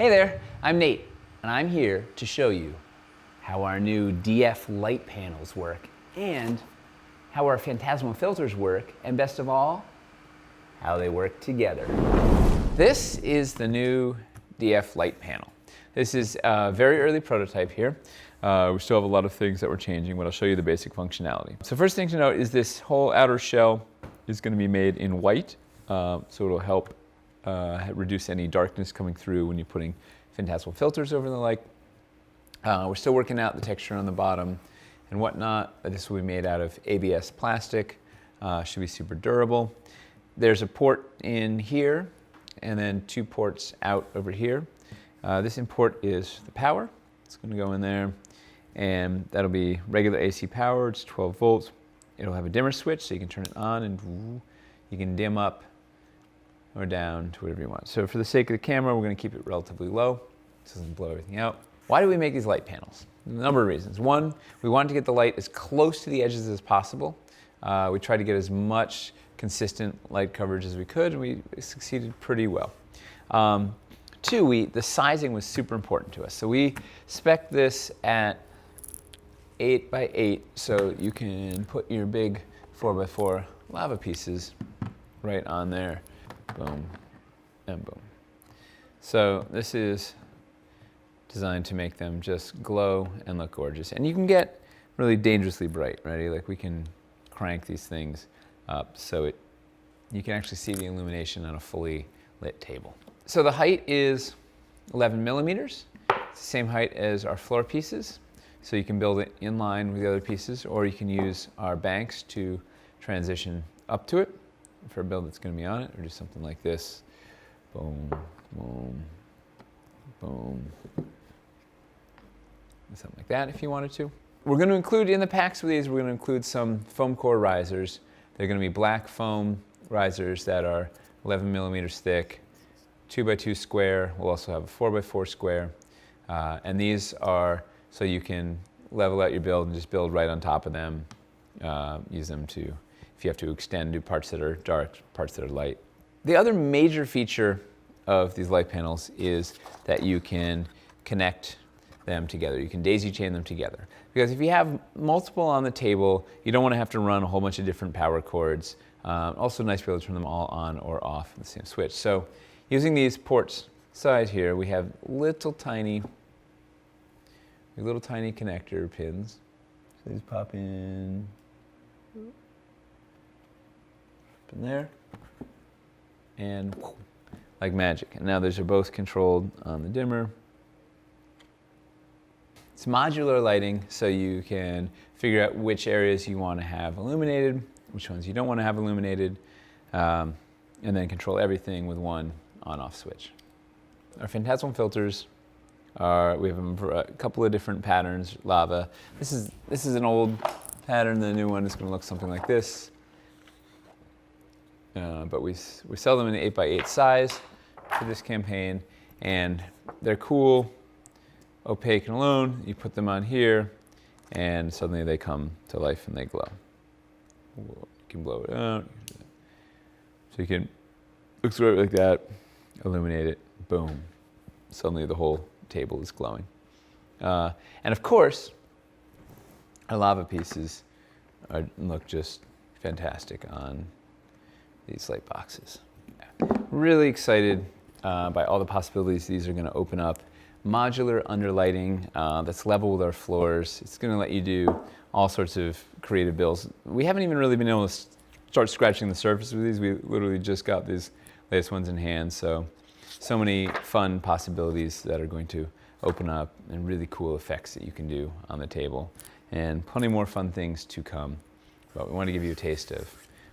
Hey there, I'm Nate, and I'm here to show you how our new DF light panels work, and how our Phantasmal filters work, and best of all, how they work together. This is the new DF light panel. This is a very early prototype here. We still have a lot of things that we're changing, but I'll show you the basic functionality. So first thing to note is this whole outer shell is going to be made in white, so it'll help reduce any darkness coming through when you're putting Phantasmal filters over the light. We're still working out the texture on the bottom and whatnot. This will be made out of ABS plastic. Should be super durable. There's a port in here and then 2 ports out over here. This in port is the power. It's going to go in there, and that'll be regular AC power. It's 12 volts. It'll have a dimmer switch, so you can turn it on and you can dim up or down to whatever you want. So for the sake of the camera, we're going to keep it relatively low so it doesn't blow everything out. Why do we make these light panels? A number of reasons. One, we wanted to get the light as close to the edges as possible. We tried to get as much consistent light coverage as we could, and we succeeded pretty well. 2, the sizing was super important to us. So we spec'd this at 8 by 8, so you can put your big 4 by 4 lava pieces right on there. Boom, and boom. So this is designed to make them just glow and look gorgeous. And you can get really dangerously bright, right? Like we can crank these things up so you can actually see the illumination on a fully lit table. So the height is 11 millimeters. It's the same height as our floor pieces. So you can build it in line with the other pieces, or you can use our banks to transition up to it for a build that's going to be on it, or do something like this. Boom, boom, boom. Something like that if you wanted to. We're going to include in the packs with these, we're going to include some foam core risers. They're going to be black foam risers that are 11 millimeters thick, 2 by 2 square. We'll also have a 4 by 4 square. And these are so you can level out your build and just build right on top of them. Use them to, if you have to extend, do parts that are dark, parts that are light. The other major feature of these light panels is that you can connect them together. You can daisy chain them together. Because if you have multiple on the table, you don't want to have to run a whole bunch of different power cords. Also nice to be able to turn them all on or off in the same switch. So using these ports side here, we have little tiny connector pins. So these pop in there, and like magic. And now those are both controlled on the dimmer. It's modular lighting, so you can figure out which areas you want to have illuminated, which ones you don't want to have illuminated, and then control everything with one on-off switch. Our Phantasmal filters we have them for a couple of different patterns. Lava. This is an old pattern. The new one is going to look something like this. But we sell them in an 8 by 8 size for this campaign, and they're cool, opaque and alone. You put them on here, and suddenly they come to life and they glow. You can blow it out. So you can look through it like that, illuminate it, boom. Suddenly the whole table is glowing. And of course, our lava pieces look just fantastic on these light boxes. Really excited by all the possibilities these are going to open up. Modular underlighting that's level with our floors. It's going to let you do all sorts of creative builds. We haven't even really been able to start scratching the surface with these. We literally just got these latest ones in hand. So many fun possibilities that are going to open up, and really cool effects that you can do on the table, and plenty more fun things to come. But we want to give you a taste of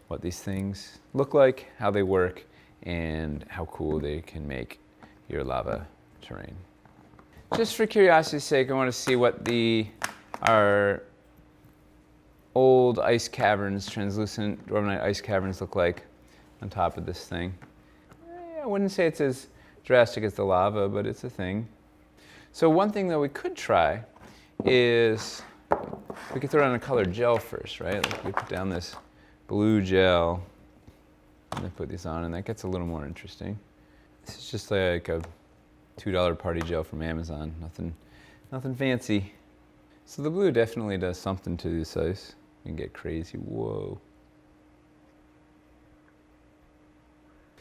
what these things look like, how they work, and how cool they can make your lava terrain. Just for curiosity's sake, I want to see what our old ice caverns, translucent Dwarven ice caverns, look like on top of this thing. I wouldn't say it's as drastic as the lava, but it's a thing. So one thing that we could try is we could throw down a colored gel first, right? Like we put down this blue gel and then put these on, and that gets a little more interesting. This is just like a $2 party gel from Amazon. Nothing fancy. So the blue definitely does something to this ice. You can get crazy. Whoa.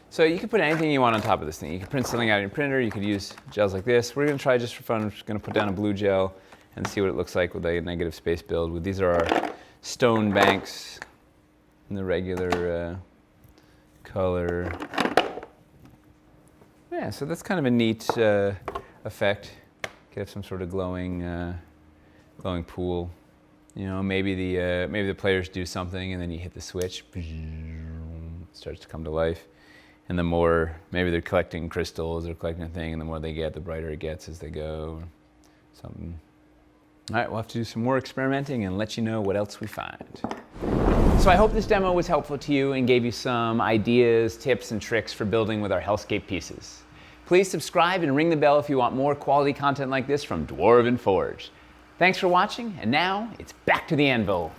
So you can put anything you want on top of this thing. You can print something out in your printer. You could use gels like this. We're going to try just for fun. I'm just going to put down a blue gel and see what it looks like with a negative space build. These are our stone banks in the regular color. Yeah, so that's kind of a neat effect. Could have some sort of glowing pool. You know, maybe the players do something and then you hit the switch, it starts to come to life. And the more, maybe they're collecting crystals or collecting a thing, and the more they get, the brighter it gets as they go. Something. All right, we'll have to do some more experimenting and let you know what else we find. So I hope this demo was helpful to you and gave you some ideas, tips, and tricks for building with our Hellscape pieces. Please subscribe and ring the bell if you want more quality content like this from Dwarven Forge. Thanks for watching, and now it's back to the anvil.